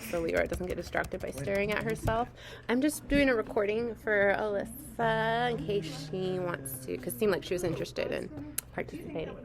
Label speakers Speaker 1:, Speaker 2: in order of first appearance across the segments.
Speaker 1: so Leora doesn't get distracted by staring at herself. I'm just doing a recording for Alyssa in case she wants to, because it seemed like she was interested in participating.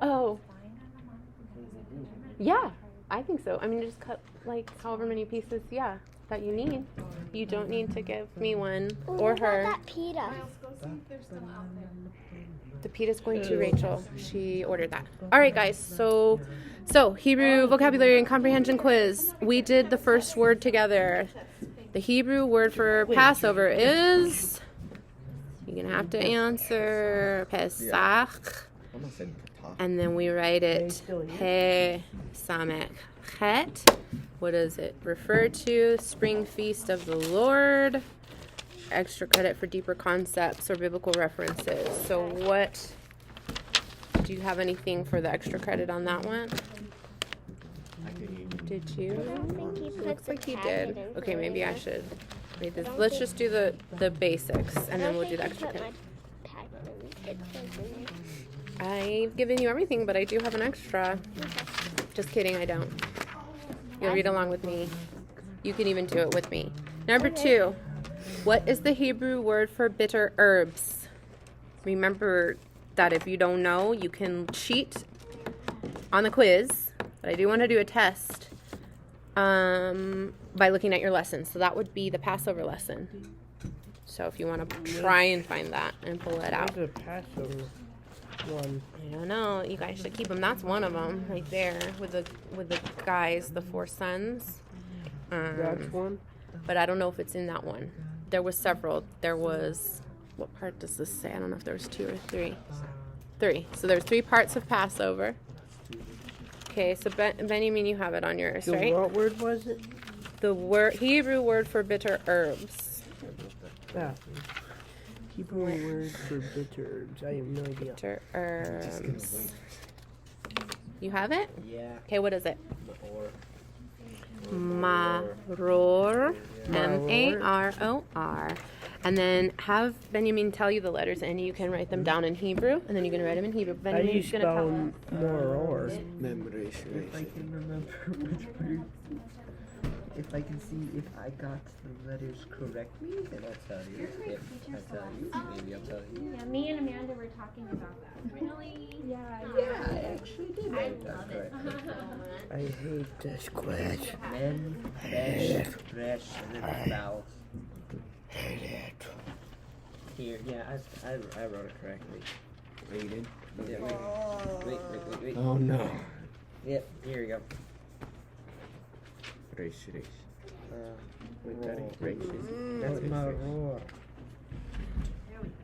Speaker 1: Oh, yeah, I think so. I mean, just cut like however many pieces, that you need. You don't need to give me one or her.
Speaker 2: That pita.
Speaker 1: The pita's going to Rachel. She ordered that. All right, guys. So Hebrew vocabulary and comprehension quiz. We did the first word together. The Hebrew word for Passover is. You're gonna have to answer Pesach, and then we write it He Samek Het. What does it refer to? Spring feast of the Lord. Extra credit for deeper concepts or biblical references. So what, do you have anything for the extra credit on that one? Did you? Looks like you did. Okay, maybe I should read this. Let's just do the basics and then we'll do the extra credit. I've given you everything, but I do have an extra. Just kidding, I don't. You'll read along with me. You can even do it with me. Number 2. What is the Hebrew word for bitter herbs? Remember that if you don't know, you can cheat on the quiz. But I do want to do a test by looking at your lesson. So that would be the Passover lesson. So if you want to try and find that and pull it out.
Speaker 3: Where's the Passover one?
Speaker 1: I don't know. You guys should keep them. That's one of them right there with the guys, the 4 sons.
Speaker 3: That's one?
Speaker 1: But I don't know if it's in that one. There was several. There was, what part does this say? I don't know if there was 2 or 3. 3. So there's 3 parts of Passover. Okay, so Benjamin, you have it on yours, right?
Speaker 3: What word was it?
Speaker 1: The Hebrew word for bitter herbs.
Speaker 3: Ah. Hebrew word for bitter herbs. I have no idea.
Speaker 1: Bitter herbs. You have it?
Speaker 4: Yeah.
Speaker 1: Okay, what is it? Maror. M-A-R-O-R. And then have Benjamin tell you the letters, and you can write them down in Hebrew, and then you can write them in Hebrew.
Speaker 3: How do you
Speaker 1: Benjamin's going to tell
Speaker 3: spell more?
Speaker 4: If I can remember which word. If I can see if I got the letters correctly, then I'll tell you. If I tell you, maybe I'll tell you.
Speaker 5: Yeah, me and Amanda were talking about that. Really?
Speaker 4: Yeah, I actually did write that correctly.
Speaker 3: I hate this quiz.
Speaker 4: Men, fresh, and then vowels. Here, yeah, I wrote it correctly.
Speaker 6: You did?
Speaker 4: Yeah, wait.
Speaker 6: Oh no.
Speaker 4: Yep, here we go.
Speaker 6: Resh.
Speaker 4: That's maror.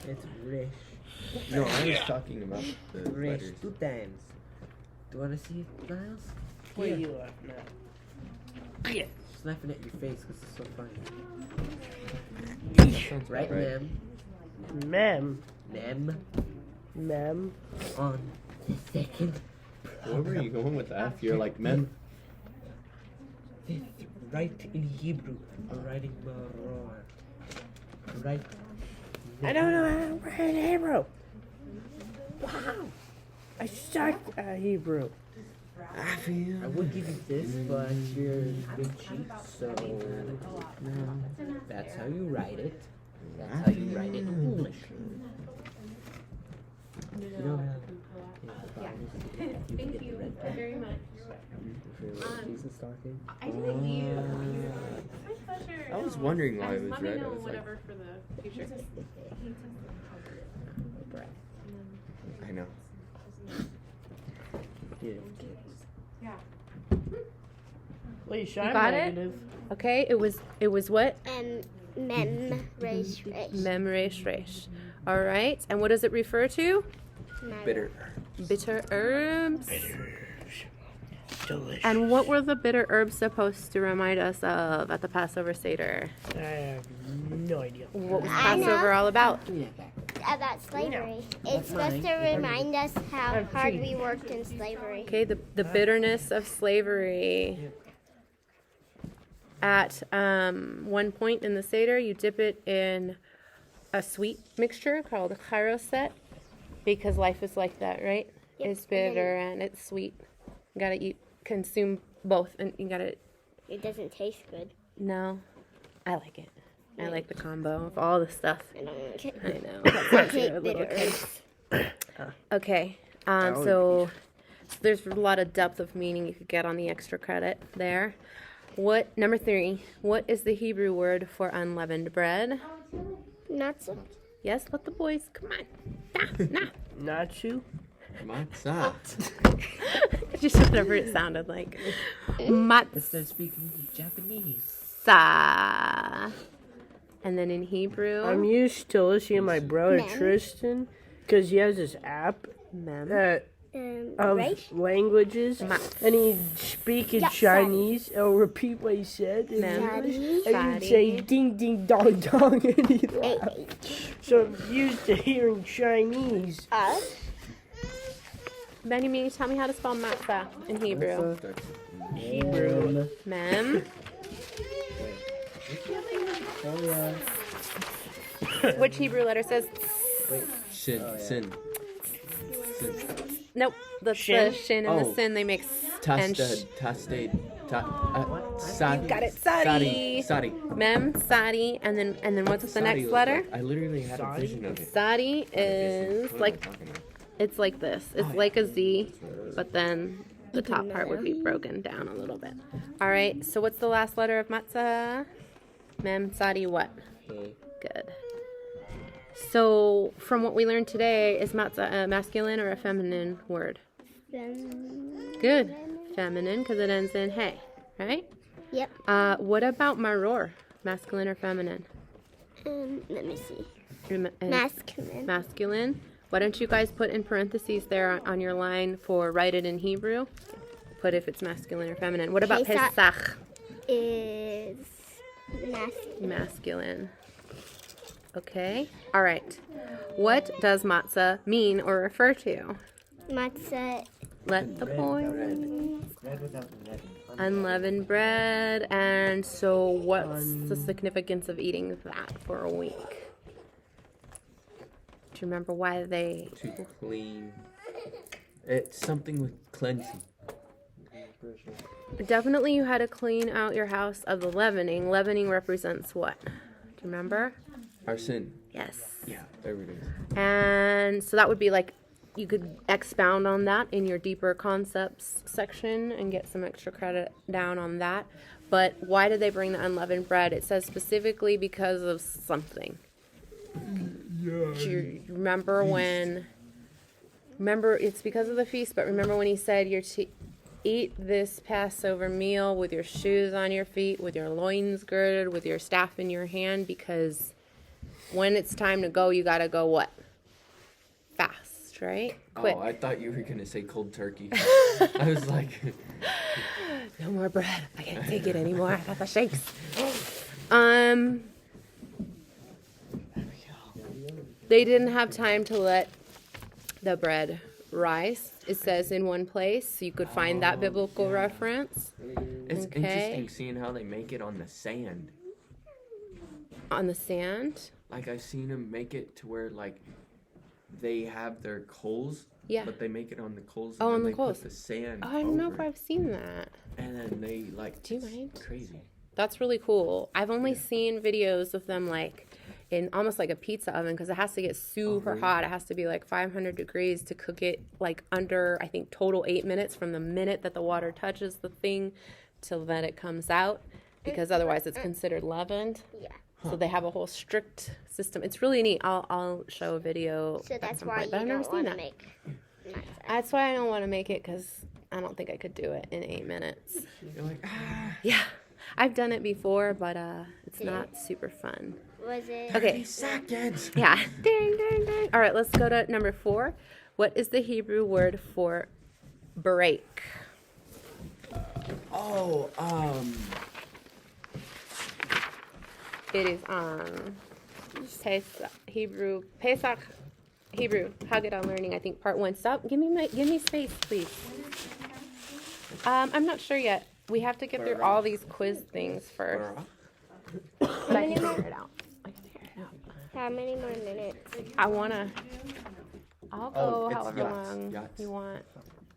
Speaker 4: It's resh.
Speaker 6: No, I was talking about the
Speaker 4: Resh
Speaker 6: letters.
Speaker 4: 2 times. Do you want to see it, Niles?
Speaker 3: What are you laughing at? Yeah.
Speaker 4: Just laughing at your face because it's so funny.
Speaker 6: Sounds
Speaker 4: Right,
Speaker 6: right.
Speaker 4: ma'am?
Speaker 3: Mem.
Speaker 4: Ma'am. On the second.
Speaker 6: Where were you going with that? If you're like men.
Speaker 4: Write in Hebrew. I'm writing maror. Write.
Speaker 3: I don't know how to write Hebrew. Wow. I suck at Hebrew.
Speaker 4: I would give you this, but you're big cheap, so that's how you write it. That's how you write it in English. You don't have.
Speaker 1: Thank you very much.
Speaker 4: Jesus talking.
Speaker 1: I didn't you. My pleasure.
Speaker 6: I was wondering why it was
Speaker 1: Let me
Speaker 6: red. I
Speaker 1: know
Speaker 6: was like,
Speaker 1: whatever for the future.
Speaker 6: I know.
Speaker 1: Yeah.
Speaker 3: Leash,
Speaker 1: You
Speaker 3: I'm
Speaker 1: got it?
Speaker 3: negative.
Speaker 1: Okay, it was what?
Speaker 2: Mem, resh.
Speaker 1: Mem resh. All right. And what does it refer to?
Speaker 6: Bitter.
Speaker 1: Bitter herbs.
Speaker 3: Delicious.
Speaker 1: And what were the bitter herbs supposed to remind us of at the Passover Seder?
Speaker 3: I have no idea.
Speaker 1: What was
Speaker 2: I know.
Speaker 1: Passover all about?
Speaker 2: About slavery. It's supposed to remind us how hard we worked in slavery.
Speaker 1: Okay, the bitterness of slavery. At one point in the Seder, you dip it in a sweet mixture called a charoset, because life is like that, right?
Speaker 2: Yep.
Speaker 1: It's bitter and it's sweet. You gotta eat consume both, and you gotta.
Speaker 2: It doesn't taste good.
Speaker 1: No, I like it. I like the combo of all the stuff.
Speaker 2: I don't like it.
Speaker 1: I know.
Speaker 2: I hate bitter herbs.
Speaker 1: Okay. So there's a lot of depth of meaning you could get on the extra credit there. Number 3? What is the Hebrew word for unleavened bread?
Speaker 2: Matzah.
Speaker 1: Yes, let the boys. Come on. Nah.
Speaker 3: Natsu?
Speaker 6: Matzah.
Speaker 1: Just whatever it sounded like.
Speaker 4: Let's start speaking Japanese.
Speaker 1: Matzah. And then in Hebrew.
Speaker 3: I'm used to listening to my brother
Speaker 2: Mem.
Speaker 3: Tristan because he has this app
Speaker 1: Mem.
Speaker 3: of
Speaker 2: Right?
Speaker 3: languages, and he'd speak in
Speaker 2: Yeah,
Speaker 3: Chinese. He'll repeat what he said in
Speaker 1: Mem.
Speaker 3: English, and
Speaker 1: Sorry.
Speaker 3: he'd say ding ding dong dong, and he'd laugh. So I'm used to hearing Chinese.
Speaker 1: Benjamin, tell me how to spell matzah in Hebrew.
Speaker 3: Hebrew.
Speaker 1: Mem. Which Hebrew letter says?
Speaker 6: Sin. Sin.
Speaker 1: Nope. The
Speaker 3: Shin?
Speaker 1: shin and the
Speaker 6: Oh.
Speaker 1: sin they make. And
Speaker 6: Tasted. Sadi.
Speaker 1: Got it, Sadi.
Speaker 6: Sadi.
Speaker 1: Mem, Sadi, and then what's the
Speaker 6: Sadi
Speaker 1: next
Speaker 6: was
Speaker 1: letter?
Speaker 6: like- I literally had a vision of it.
Speaker 1: Sadi is like it's like this. It's like a Z, but then the top part would be broken down a little bit. All right. So what's the last letter of matzah? Mem, Sadi, what? Good. So from what we learned today, is matzah a masculine or a feminine word? Good. Feminine, because it ends in hey, right?
Speaker 2: Yep.
Speaker 1: What about maror? Masculine or feminine?
Speaker 2: Let me see.
Speaker 1: And
Speaker 2: Masculine.
Speaker 1: masculine. Why don't you guys put in parentheses there on your line for write it in Hebrew? Put if it's masculine or feminine. What about
Speaker 2: Pesach.
Speaker 1: Pesach?
Speaker 2: Is masculine.
Speaker 1: Masculine. Okay. All right. What does matzah mean or refer to?
Speaker 2: Matzah.
Speaker 1: Let the boy.
Speaker 4: Bread without leaven.
Speaker 1: Unleavened bread. And so what's the significance of eating that for a week? Do you remember why they...
Speaker 6: To clean. It's something with cleansing.
Speaker 1: Definitely you had to clean out your house of the leavening. Leavening represents what? Do you remember?
Speaker 6: Our sin.
Speaker 1: Yes.
Speaker 6: Yeah, there it is.
Speaker 1: And so that would be like, you could expound on that in your deeper concepts section and get some extra credit down on that. But why did they bring the unleavened bread? It says specifically because of something. Do you remember when... Remember, it's because of the feast, but remember when he said you're to eat this Passover meal with your shoes on your feet, with your loins girded, with your staff in your hand, because when it's time to go, you got to go what? Fast, right? Quick.
Speaker 6: Oh, I thought you were going to say cold turkey. I was like...
Speaker 1: No more bread. I can't take it anymore. I got the shakes. They didn't have time to let the bread rise. It says in one place, so you could find that biblical reference.
Speaker 6: It's
Speaker 1: Okay.
Speaker 6: interesting seeing how they make it on the sand.
Speaker 1: On the sand.
Speaker 6: Like, I've seen them make it to where, like, they have their coals,
Speaker 1: Yeah.
Speaker 6: but they make it on the coals.
Speaker 1: Oh,
Speaker 6: and
Speaker 1: on
Speaker 6: then
Speaker 1: the
Speaker 6: they
Speaker 1: coals.
Speaker 6: put the sand
Speaker 1: Oh, I don't know
Speaker 6: over
Speaker 1: if
Speaker 6: it.
Speaker 1: I've seen that.
Speaker 6: And then they, like,
Speaker 1: Do you
Speaker 6: it's
Speaker 1: mind?
Speaker 6: crazy.
Speaker 1: That's really cool. I've only seen videos of them like in almost like a pizza oven because it has to get super
Speaker 6: really?
Speaker 1: hot. It has to be like 500 degrees to cook it like under, I think, total 8 minutes from the minute that the water touches the thing till that it comes out, because otherwise it's considered leavened.
Speaker 2: Yeah.
Speaker 1: So they have a whole strict system. It's really neat. I'll show a video.
Speaker 2: So
Speaker 1: at
Speaker 2: that's
Speaker 1: some
Speaker 2: why
Speaker 1: point,
Speaker 2: you
Speaker 1: but I've never
Speaker 2: don't
Speaker 1: seen
Speaker 2: want to
Speaker 1: that.
Speaker 2: make matzah.
Speaker 1: That's why I don't want to make it, because I don't think I could do it in 8 minutes.
Speaker 6: You're like, ah,
Speaker 1: Yeah, I've done it before, but it's
Speaker 2: Yeah.
Speaker 1: not super fun.
Speaker 2: Was it?
Speaker 1: Okay.
Speaker 6: seconds.
Speaker 1: Yeah. Ding, ding, ding. All right, let's go to number 4. What is the Hebrew word for break?
Speaker 6: Oh,
Speaker 1: It is Pesach, Hebrew. Haggadah learning. I think part 1. Stop. Give me space, please. I'm not sure yet. We have to get through all these quiz things first. But I can figure it out.
Speaker 2: How many more minutes?
Speaker 1: I'll go
Speaker 6: it's
Speaker 1: however
Speaker 6: yachts,
Speaker 1: long
Speaker 6: yachts.
Speaker 1: you want.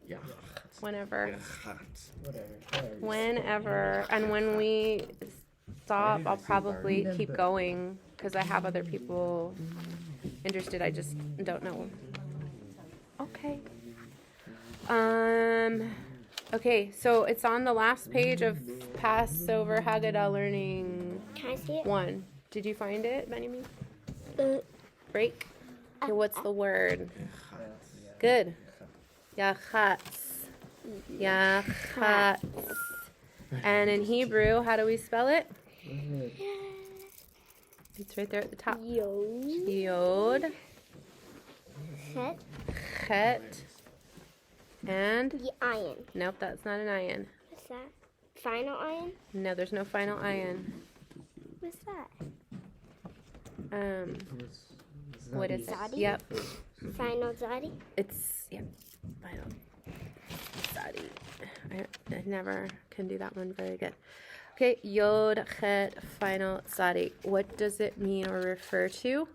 Speaker 6: Yeah.
Speaker 1: whenever.
Speaker 4: Whatever.
Speaker 1: Whenever. And when we stop, I'll probably keep going because I have other people interested. I just don't know. Okay. Okay, so it's on the last page of Passover Haggadah Learning
Speaker 2: Can I see it?
Speaker 1: 1. Did you find it, Benjamin? Break? Okay, what's the word? Good. Yachatz. Yachatz. And in Hebrew, how do we spell it? It's right there at the top.
Speaker 2: Yod.
Speaker 1: Yod.
Speaker 2: Chet.
Speaker 1: Chet. And?
Speaker 2: The iron.
Speaker 1: Nope, that's not an ayin.
Speaker 2: What's that? Final iron?
Speaker 1: No, there's no final ayin.
Speaker 2: What's that?
Speaker 1: What is it?
Speaker 2: Zadi?
Speaker 1: Yep.
Speaker 2: Final Zadi?
Speaker 1: It's, yep. Final. Zadi. I never can do that one very good. Okay, Yod, Chet, final Zadi. What does it mean or refer to?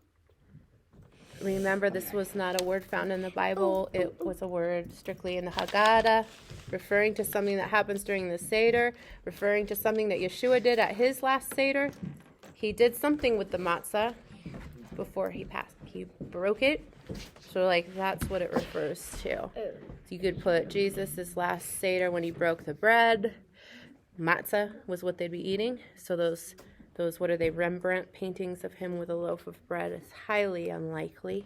Speaker 1: Remember, this was not a word found in the Bible. It was a word strictly in the Haggadah, referring to something that happens during the Seder, referring to something that Yeshua did at his last Seder. He did something with the matzah before he passed. He broke it. So, like, that's what it refers to. So you could put Jesus' last Seder when he broke the bread. Matzah was what they'd be eating. So those what are they, Rembrandt paintings of him with a loaf of bread is highly unlikely.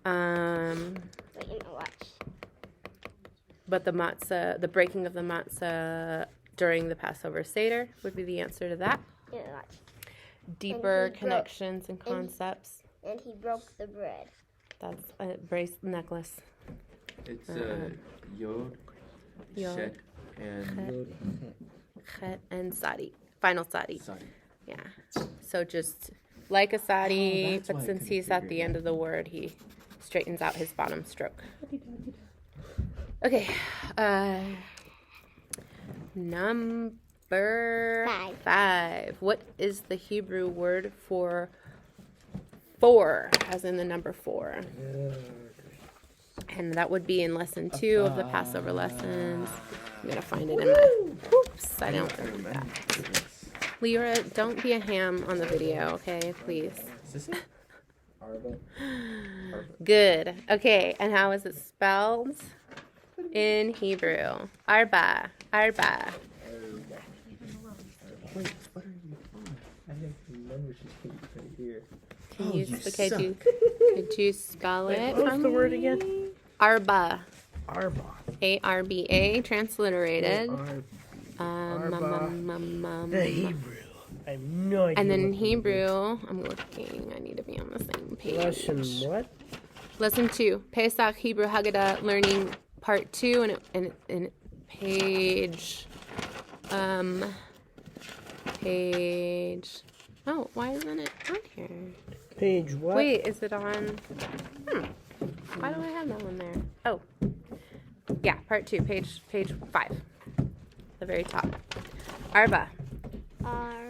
Speaker 2: But you know what?
Speaker 1: But the matzah, the breaking of the matzah during the Passover Seder would be the answer to that.
Speaker 2: You know what?
Speaker 1: Deeper
Speaker 2: And he
Speaker 1: connections and concepts.
Speaker 2: And he broke the bread.
Speaker 1: That's a necklace.
Speaker 6: It's Yod,
Speaker 1: Yod,
Speaker 6: Shet, and
Speaker 1: Chet, and Sadi. Final Sadi.
Speaker 6: Sorry.
Speaker 1: Yeah. So just like a Sadi,
Speaker 6: that's
Speaker 1: but
Speaker 6: why I
Speaker 1: since
Speaker 6: couldn't
Speaker 1: he's at
Speaker 6: figure
Speaker 1: the
Speaker 6: it
Speaker 1: end of the word, he straightens out his bottom stroke. Okay. Number 5. What is the Hebrew word for 4, as in the number 4? And that would be in lesson 2 of the Passover lessons. I'm going to find it in my... Oops, I don't do that. Lyra, don't be a ham on the video, okay? Please.
Speaker 6: Is this it?
Speaker 1: Good. Okay, and how is it spelled? In Hebrew. Arba. Arba.
Speaker 4: Wait, what are you on? I have to remember she's right here.
Speaker 1: Can you, could you spell it?
Speaker 3: What was the word again?
Speaker 1: Arba.
Speaker 3: Arba.
Speaker 1: A-R-B-A, transliterated.
Speaker 3: The Hebrew. I have no idea.
Speaker 1: And then in Hebrew, I'm looking. I need to be on the same page.
Speaker 3: Lesson what?
Speaker 1: Lesson 2, Pesach Hebrew Haggadah Learning Part 2, and page. Oh, why isn't it on here?
Speaker 3: Page what?
Speaker 1: Wait, is it on? Why do I have that one there? Oh, yeah, Part 2, page 5, the very top. Arba.
Speaker 2: Arba.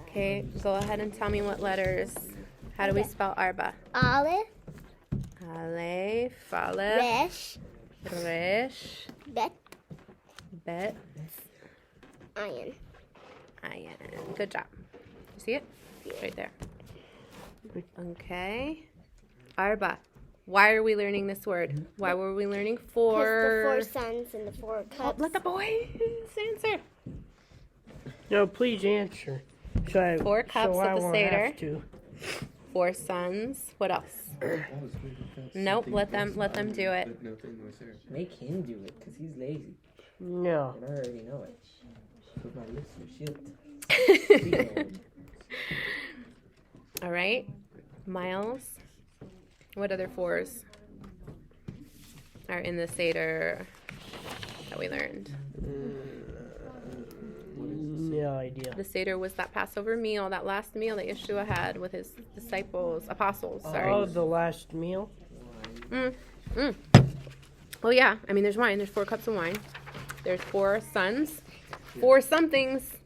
Speaker 1: Okay, go ahead and tell me what letters. How do we spell Arba?
Speaker 2: Aleph.
Speaker 1: Aleph,
Speaker 2: Resh.
Speaker 1: Resh,
Speaker 2: Bet.
Speaker 1: Bet,
Speaker 2: Iron.
Speaker 1: Ayin. Good job. You see it? Right there. Okay. Arba. Why are we learning this word? Why were we learning 4?
Speaker 2: Because the 4 sons and the 4 cups.
Speaker 1: Let the boys answer.
Speaker 3: No, please answer. So I,
Speaker 1: 4 cups
Speaker 3: so I
Speaker 1: of the
Speaker 3: won't
Speaker 1: Seder.
Speaker 3: have to.
Speaker 1: 4 sons. What else? Nope. Let them do it.
Speaker 4: Make him do it, because he's lazy.
Speaker 3: No.
Speaker 4: And I already know it. Put my lips are shielded.
Speaker 1: All right. Miles. What other 4s are in the Seder that we learned?
Speaker 3: No idea.
Speaker 1: The Seder was that Passover meal, that last meal that Yeshua had with his apostles. Sorry.
Speaker 3: Oh, the last meal?
Speaker 1: Well, yeah. I mean, there's wine. There's 4 cups of wine. There's 4 sons. 4 somethings.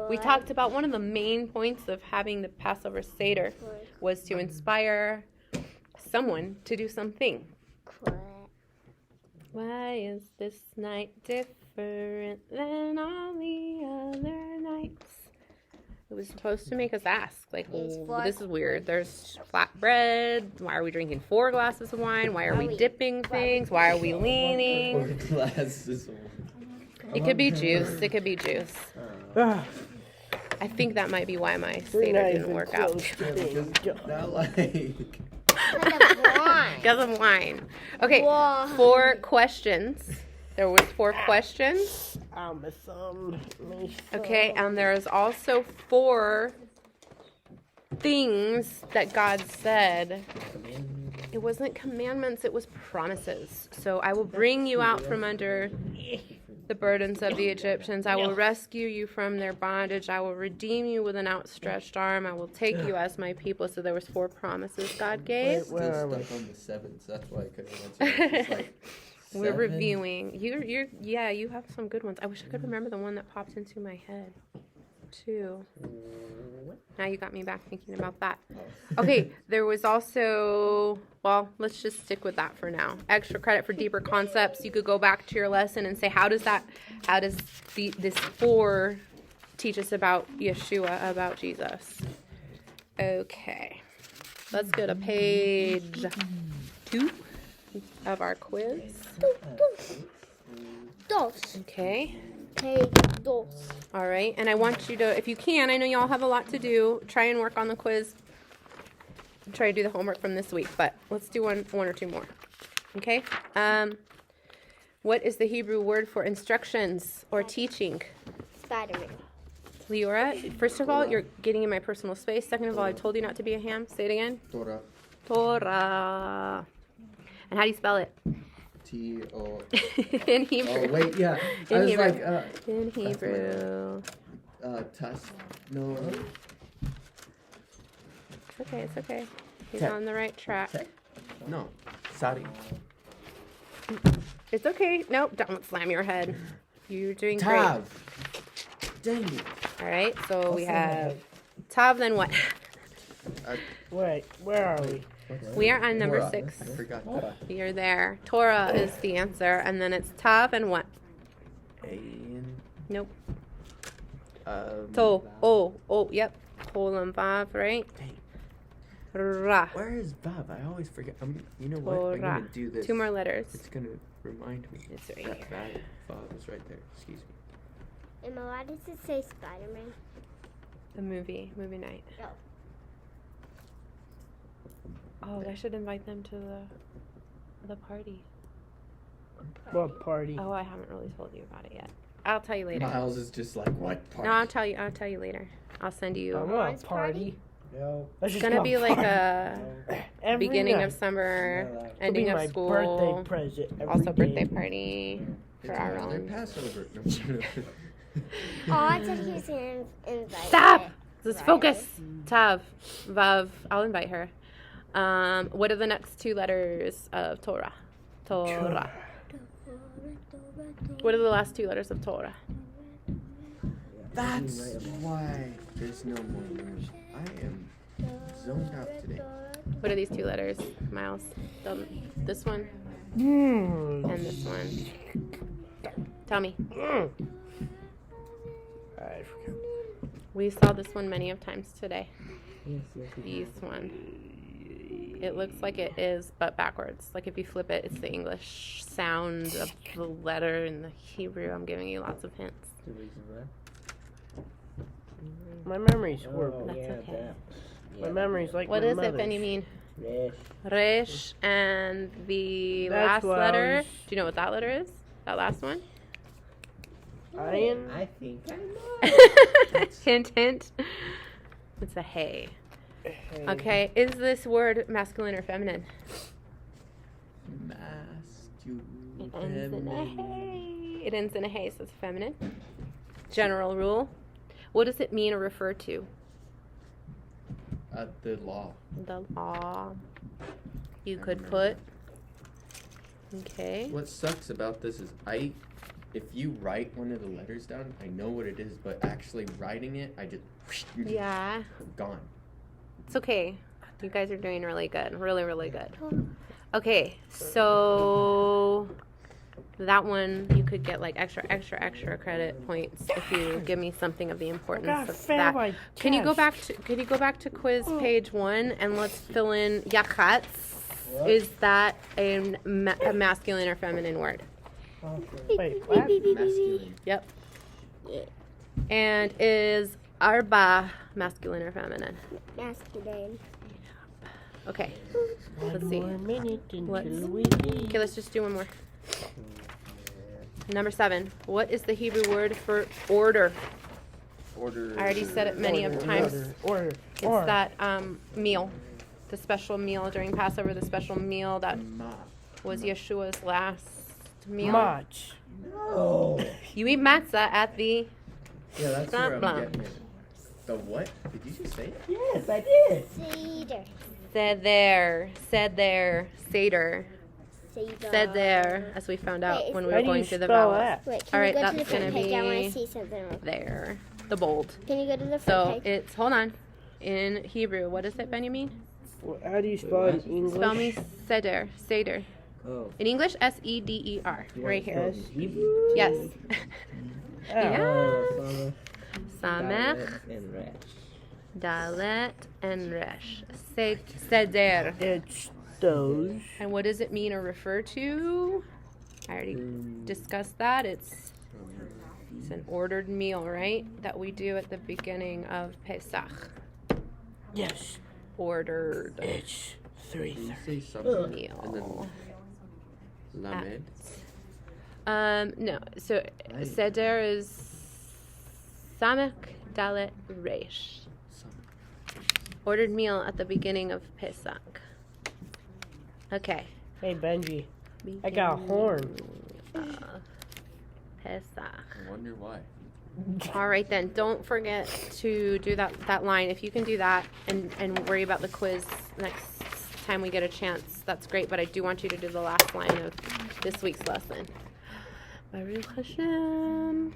Speaker 1: We talked about one of the main points of having the Passover Seder was to inspire someone to do something. Why is this night different than all the other nights? It was supposed to make us ask, like, this is weird. There's flatbread. Why are we drinking 4 glasses of wine? Why are we dipping things? Why are we leaning?
Speaker 6: Glasses.
Speaker 1: It could be juice. It could be juice. I think that might be why my Seder didn't work out.
Speaker 6: Not like.
Speaker 1: Because of wine. Okay, 4 questions. There was 4 questions. Okay, and there's also 4 things that God said. It wasn't commandments, it was promises. So I will bring you out from under the burdens of the Egyptians. I will rescue you from their bondage. I will redeem you with an outstretched arm. I will take you as my people. So there was 4 promises God gave.
Speaker 6: Still stuck on the 7th. That's why I couldn't answer. It's like,
Speaker 1: we're reviewing. You have some good ones. I wish I could remember the one that popped into my head, too. Now you got me back thinking about that. Okay, there was also, well, let's just stick with that for now. Extra credit for deeper concepts. You could go back to your lesson and say, how does this 4 teach us about Yeshua, about Jesus? Okay, let's go to page 2 of our quiz. Okay.
Speaker 2: Page 2.
Speaker 1: All right, and I want you to, if you can, I know y'all have a lot to do, try and work on the quiz. Try to do the homework from this week, but let's do one or 2 more. Okay? What is the Hebrew word for instructions or teaching?
Speaker 2: Spiderman.
Speaker 1: Leora, first of all, you're getting in my personal space. Second of all, I told you not to be a ham. Say it again.
Speaker 6: Torah.
Speaker 1: Torah. And how do you spell it?
Speaker 6: T-O.
Speaker 1: In Hebrew.
Speaker 6: Oh, wait, yeah. I was
Speaker 1: Hebrew.
Speaker 6: like,
Speaker 1: In Hebrew.
Speaker 6: No.
Speaker 1: It's okay. He's on the right track.
Speaker 6: No. Sari.
Speaker 1: It's okay. Nope, don't slam your head. You're doing
Speaker 6: Tav.
Speaker 1: great.
Speaker 6: Dang it.
Speaker 1: All right, so we have Tav, then what?
Speaker 3: Wait, where are we?
Speaker 1: We are on number
Speaker 6: Torah.
Speaker 1: 6.
Speaker 6: I forgot Torah.
Speaker 1: You're there. Torah is the answer, and then it's Tav and what? Nope. Yep. Kolam Vav, right?
Speaker 6: Dang.
Speaker 1: Ra.
Speaker 6: Where is Vav? I always forget. You know what? I'm
Speaker 1: Torah.
Speaker 6: going to do this.
Speaker 1: 2 more letters.
Speaker 6: It's going to remind me.
Speaker 1: It's right
Speaker 6: that
Speaker 1: here.
Speaker 6: Vav is right there. Excuse me.
Speaker 2: Emma, why does it say Spiderman?
Speaker 1: The movie night.
Speaker 2: No.
Speaker 1: Oh, I should invite them to the party.
Speaker 3: What party?
Speaker 1: Oh, I haven't really told you about it yet. I'll tell you later.
Speaker 6: Miles is just like, what part?
Speaker 1: No, I'll tell you later. I'll send you.
Speaker 3: I want a party.
Speaker 4: No.
Speaker 3: Let's
Speaker 1: It's
Speaker 3: just
Speaker 1: gonna
Speaker 3: go
Speaker 1: be like
Speaker 3: party.
Speaker 1: a
Speaker 3: Every
Speaker 1: beginning
Speaker 3: night.
Speaker 1: of summer,
Speaker 3: It'll be
Speaker 1: ending
Speaker 3: my
Speaker 1: of school,
Speaker 3: birthday present. Every
Speaker 1: also birthday
Speaker 3: day.
Speaker 1: party for our
Speaker 6: Their
Speaker 1: own.
Speaker 6: Passover.
Speaker 2: Oh, I said he was going to invite
Speaker 1: Stop!
Speaker 2: it.
Speaker 1: Let's
Speaker 2: Right.
Speaker 1: focus. Tav, Vav. I'll invite her. What are the next 2 letters of Torah? Torah. What are the last 2 letters of Torah?
Speaker 6: That's why there's no more words. I am zoned out today.
Speaker 1: What are these 2 letters, Miles? This one
Speaker 3: Mm.
Speaker 1: and this one. Tell me.
Speaker 3: I forgot.
Speaker 1: We saw this one many of times today.
Speaker 4: Yes.
Speaker 1: This one. It looks like it is, but backwards. Like if you flip it, it's the English sound of the letter in the Hebrew. I'm giving you lots of hints.
Speaker 4: The reason why.
Speaker 3: My memory's horrible.
Speaker 1: That's okay.
Speaker 3: My memory's like
Speaker 1: What
Speaker 3: my
Speaker 1: is it,
Speaker 3: mother's.
Speaker 1: Benjamin?
Speaker 4: Yes.
Speaker 1: Resh, and the
Speaker 3: That's
Speaker 1: last
Speaker 3: what I
Speaker 1: letter.
Speaker 3: was-
Speaker 1: Do you know what that letter is? That last one?
Speaker 3: Iron.
Speaker 4: I think I know.
Speaker 1: Hint, hint. It's a hey.
Speaker 3: Hey.
Speaker 1: Okay, is this word masculine or feminine? It ends in a hey. It ends in a hey, so it's feminine. General rule. What does it mean or refer to?
Speaker 6: The law.
Speaker 1: The law. You could put. Okay.
Speaker 6: What sucks about this is if you write one of the letters down, I know what it is, but actually writing it, I just
Speaker 1: Yeah.
Speaker 6: gone.
Speaker 1: It's okay. You guys are doing really good. Really, really good. Okay, so That one you could get like extra credit points if you give me something of the importance of that. Can you go back to quiz page 1 and let's fill in yachatz? Is that a masculine or feminine word?
Speaker 3: Wait, what?
Speaker 6: Masculine.
Speaker 1: Yep. And is arba masculine or feminine?
Speaker 2: Masculine.
Speaker 1: Okay.
Speaker 3: One
Speaker 1: Let's see.
Speaker 3: more minute
Speaker 1: Let's-
Speaker 3: until we leave.
Speaker 1: Okay, let's just do one more. Number 7. What is the Hebrew word for order?
Speaker 6: Order.
Speaker 1: I already said it many of times.
Speaker 3: Order.
Speaker 1: It's that meal, the special meal during Passover, the special meal that was Yeshua's last meal.
Speaker 3: March.
Speaker 4: No.
Speaker 1: You eat matzah at the
Speaker 6: Yeah, that's
Speaker 1: Blah,
Speaker 6: where I'm
Speaker 1: blah.
Speaker 6: getting it. The what? Did you just say it?
Speaker 4: Yes, I did.
Speaker 2: Cedar.
Speaker 1: Seder, Seder,
Speaker 2: Cedar.
Speaker 1: said there, as we found out
Speaker 2: Wait,
Speaker 1: when we
Speaker 3: How
Speaker 1: were
Speaker 3: do you
Speaker 1: going through the
Speaker 3: spell
Speaker 1: vowels.
Speaker 3: that?
Speaker 2: Wait,
Speaker 1: All
Speaker 2: can
Speaker 1: right,
Speaker 2: you go to the
Speaker 1: that's
Speaker 2: front
Speaker 1: gonna
Speaker 2: page? I want
Speaker 1: be-
Speaker 2: to see something real quick.
Speaker 1: There, the bold.
Speaker 2: Can you go to the front
Speaker 1: So
Speaker 2: page?
Speaker 1: it's, hold on, in Hebrew, what is it, Benjamin?
Speaker 3: How do you spell it in English?
Speaker 1: Spell me Seder, Seder.
Speaker 4: Oh.
Speaker 1: In English, Seder, right here.
Speaker 4: Hebrew?
Speaker 1: Yes.
Speaker 3: Oh.
Speaker 1: Yeah. Samech,
Speaker 4: And Resh.
Speaker 1: Dalet, and Resh. Seder.
Speaker 3: It's those.
Speaker 1: And what does it mean or refer to? I already discussed that. It's an ordered meal, right? That we do at the beginning of Pesach.
Speaker 3: Yes.
Speaker 1: Ordered
Speaker 3: It's
Speaker 6: Can
Speaker 3: 3:30.
Speaker 6: you say something? And
Speaker 1: meal.
Speaker 6: then lamed.
Speaker 1: No. So
Speaker 6: Right.
Speaker 1: Seder is Samech, Dalet, Resh. Ordered meal at the beginning of Pesach. Okay.
Speaker 3: Hey, Benji. I got a horn.
Speaker 1: Pesach.
Speaker 6: I wonder why.
Speaker 1: All right then. Don't forget to do that line. If you can do that and worry about the quiz next time we get a chance, that's great. But I do want you to do the last line of this week's lesson. Baruch Hashem.